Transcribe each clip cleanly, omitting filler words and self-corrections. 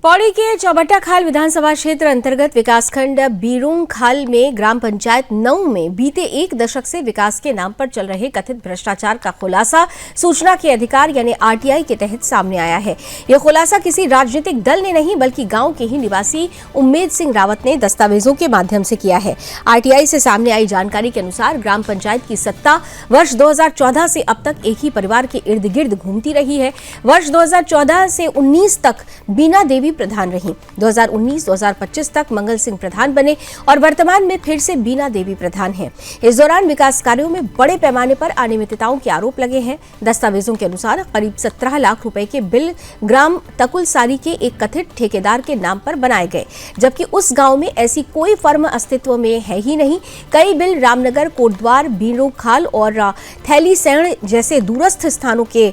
पौड़ी के चौबट्टाखाल विधानसभा क्षेत्र अंतर्गत विकासखंड बीरूंखाल में ग्राम पंचायत 9 में बीते एक दशक से विकास के नाम पर चल रहे कथित भ्रष्टाचार का खुलासा सूचना के अधिकार यानी आरटीआई के तहत सामने आया है। यह खुलासा किसी राजनीतिक दल ने नहीं बल्कि गांव के ही निवासी उम्मेद सिंह रावत ने दस्तावेजों के माध्यम से किया है। आरटीआई से सामने आई जानकारी के अनुसार ग्राम पंचायत की सत्ता वर्ष 2014 से अब तक एक ही परिवार के इर्द गिर्द घूमती रही है। वर्ष 2014 से 19 तक बीना देवी प्रधान रही। 2019-2025 तक मंगल सिंह प्रधान बने और वर्तमान में फिर से बीना देवी प्रधान हैं। इस दौरान विकास कार्यों में बड़े पैमाने पर अनियमितताओं के आरोप लगे हैं। दस्तावेजों के अनुसार करीब 17 लाख रुपए के बिल ग्राम तकुलसारी के एक कथित ठेकेदार के नाम पर बनाए गए, जबकि उस गांव में ऐसी कोई फर्म अस्तित्व में है ही नहीं। कई बिल रामनगर, कोटद्वार, बीरूंखाल और थैलीसैंण जैसे दूरस्थ स्थानों के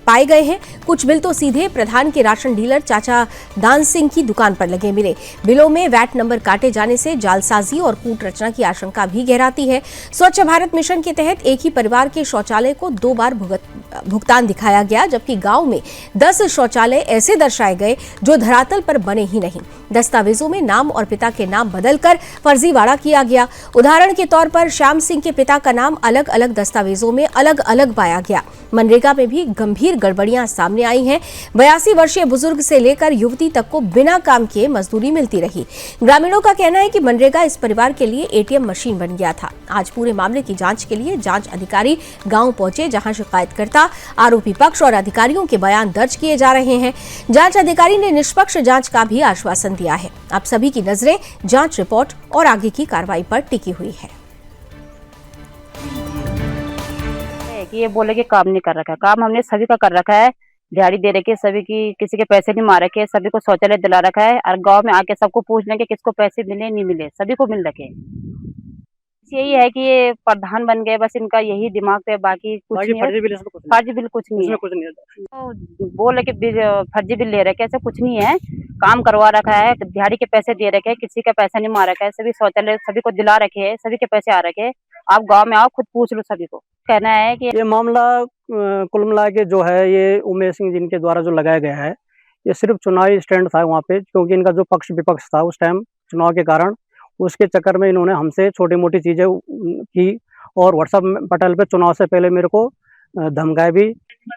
पाए गए हैं। कुछ बिल तो सीधे प्रधान के राशन डीलर चाचा दान सिंह की दुकान पर लगे मिले। बिलों में वैट नंबर काटे जाने से जालसाजी और कूट रचना की आशंका भी गहराती है। स्वच्छ भारत मिशन के तहत एक ही परिवार के शौचालय को 2 बार भुगतान दिखाया गया, जबकि गांव में 10 शौचालय ऐसे दर्शाए गए जो धरातल पर बने ही नहीं। दस्तावेजों में नाम और पिता के नाम बदलकर फर्जीवाड़ा किया गया। उदाहरण के तौर पर श्याम सिंह के पिता का नाम अलग अलग दस्तावेजों में अलग अलग पाया गया। मनरेगा में भी गंभीर गड़बड़ियां सामने आई हैं। 82 वर्षीय बुजुर्ग से लेकर युवती तक को बिना काम किए मजदूरी मिलती रही। ग्रामीणों का कहना है कि मनरेगा इस परिवार के लिए एटीएम मशीन बन गया था। आज पूरे मामले की जांच के लिए जांच अधिकारी गांव पहुंचे, जहां शिकायतकर्ता, आरोपी पक्ष और अधिकारियों के बयान दर्ज किए जा रहे हैं। जांच अधिकारी ने निष्पक्ष जांच का भी आश्वासन दिया है। अब सभी की नजरें जांच रिपोर्ट और आगे की कार्रवाई पर टिकी हुई है। कि ये बोले कि काम नहीं कर रखा है। काम हमने सभी का कर रखा है, दिहाड़ी दे रखी है सभी की, किसी के पैसे नहीं मार रखे, सभी को शौचालय दिला रखा है और गांव में आके सबको पूछ लेंगे किसको पैसे मिले नहीं मिले, सभी को मिल रखे। यही है कि ये प्रधान बन गए, बस इनका यही दिमाग पे, बाकी कुछ नहीं है। फर्जी बिल कुछ नहीं है, तो बोले कि फर्जी बिल ले रखे, ऐसा कुछ नहीं है। काम करवा रखा है, दिहाड़ी के पैसे दे रखे, किसी का पैसा नहीं मार रखा है, सभी शौचालय सभी को दिला रखे है, सभी के पैसे आ रखे। आप गांव में आओ, खुद पूछ लो सभी को। कहना है कि ये मामला कुल मिला के जो है ये उमेश सिंह जिनके द्वारा जो लगाया गया है, ये सिर्फ चुनावी स्टैंड था वहाँ पे, क्योंकि इनका जो पक्ष विपक्ष था उस टाइम चुनाव के कारण, उसके चक्कर में इन्होंने हमसे छोटी मोटी चीजें की और व्हाट्सएप पटेल पे चुनाव से पहले मेरे को धमकाए भी।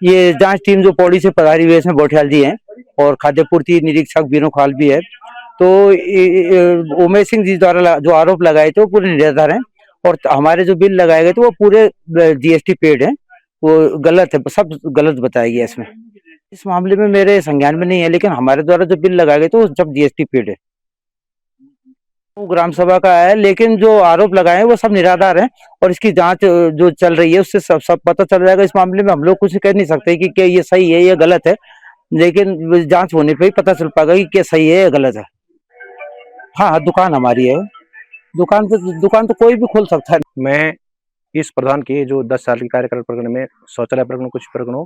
ये जांच टीम जो पौड़ी से पधारी हुई है, इसमें बोठियाल जी हैं और खाद्य पूर्ति निरीक्षक बीरूंखाल भी है। तो उमेश सिंह जी द्वारा जो आरोप लगाए थे वो पूरे निराधार हैं और हमारे जो बिल लगाए गए थे वो पूरे जीएसटी पेड है, वो गलत है, सब गलत बताया गया इसमें। इस मामले में मेरे संज्ञान में नहीं है, लेकिन हमारे द्वारा जो बिल लगाए गए थे वो सब जीएसटी पेड है। वो ग्राम सभा का है, लेकिन जो आरोप लगाए हैं वो सब निराधार हैं और इसकी जांच जो चल रही है उससे सब पता चल जाएगा। इस मामले में हम लोग कुछ कह नहीं सकते कि ये सही है या गलत है, लेकिन जांच होने पे ही पता चल पाएगा कि क्या सही है या गलत है। हाँ, दुकान हमारी है, दुकान तो कोई भी खोल सकता है। मैं इस प्रधान के जो 10 साल के कार्यकाल प्रकरण में शौचालय प्रकरण, कुछ प्रकरणों,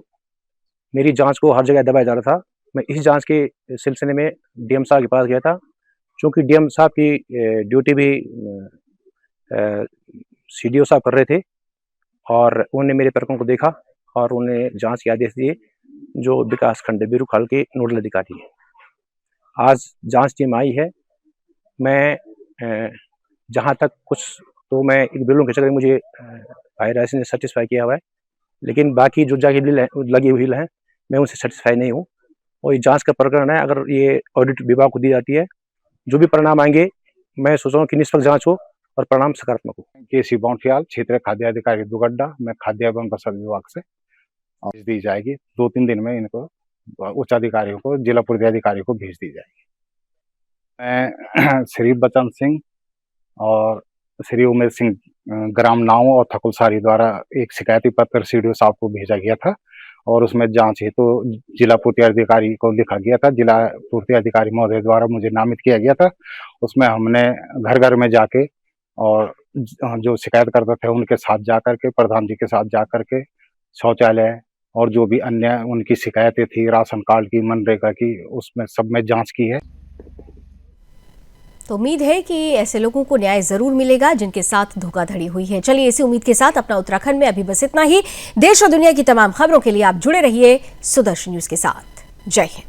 मेरी जांच को हर जगह दबाया जा रहा था। मैं इस जांच के सिलसिले में डीएम साहब के पास गया था, क्योंकि डीएम साहब की ड्यूटी भी सीडीओ साहब कर रहे थे और उन्होंने मेरे प्रकरण को देखा और उन्हें जांच के आदेश दिए, जो विकास खंड बीरूंखाल के नोडल अधिकारी है। आज जांच टीम आई है। मैं जहाँ तक कुछ तो मैं एक बिलों के चक्कर मुझे IRS ने सेटिस्फाई किया हुआ है, लेकिन बाकी जो जाके बिल लगी हुई है मैं उनसे सेटिस्फाई नहीं हूँ। और ये जांच का प्रकरण है, अगर ये ऑडिट विभाग को दी जाती है, जो भी परिणाम आएंगे मैं सोच रहा हूँ कि निष्पक्ष जांच हो और परिणाम सकारात्मक हो। केसी बौठियाल, क्षेत्रीय खाद्य अधिकारी दुगड्डा, मैं खाद्य एवं प्रसाद विभाग से भेज दी जाएगी। 2-3 दिन में इनको उच्च अधिकारियों को, जिला पूर्ति अधिकारी को भेज दी जाएगी। मैं श्री बचन सिंह और श्री उमेश सिंह ग्राम नाव और थकुलसारी द्वारा एक शिकायती पत्र सीडीओ साहब को भेजा गया था और उसमें जांच हेतु तो जिला पूर्ति अधिकारी को लिखा गया था। जिला पूर्ति अधिकारी महोदय द्वारा मुझे नामित किया गया था। उसमें हमने घर घर में जाके और जो शिकायतकर्ता थे उनके साथ जाकर के, प्रधान जी के साथ जाकर के शौचालय और जो भी अन्य उनकी शिकायतें थी, राशन कार्ड की, मनरेगा की, उसमें सब में जाँच की है। तो उम्मीद है कि ऐसे लोगों को न्याय जरूर मिलेगा जिनके साथ धोखाधड़ी हुई है। चलिए, इसी उम्मीद के साथ अपना उत्तराखंड में अभी बस इतना ही। देश और दुनिया की तमाम खबरों के लिए आप जुड़े रहिए सुदर्शन न्यूज के साथ। जय हिंद।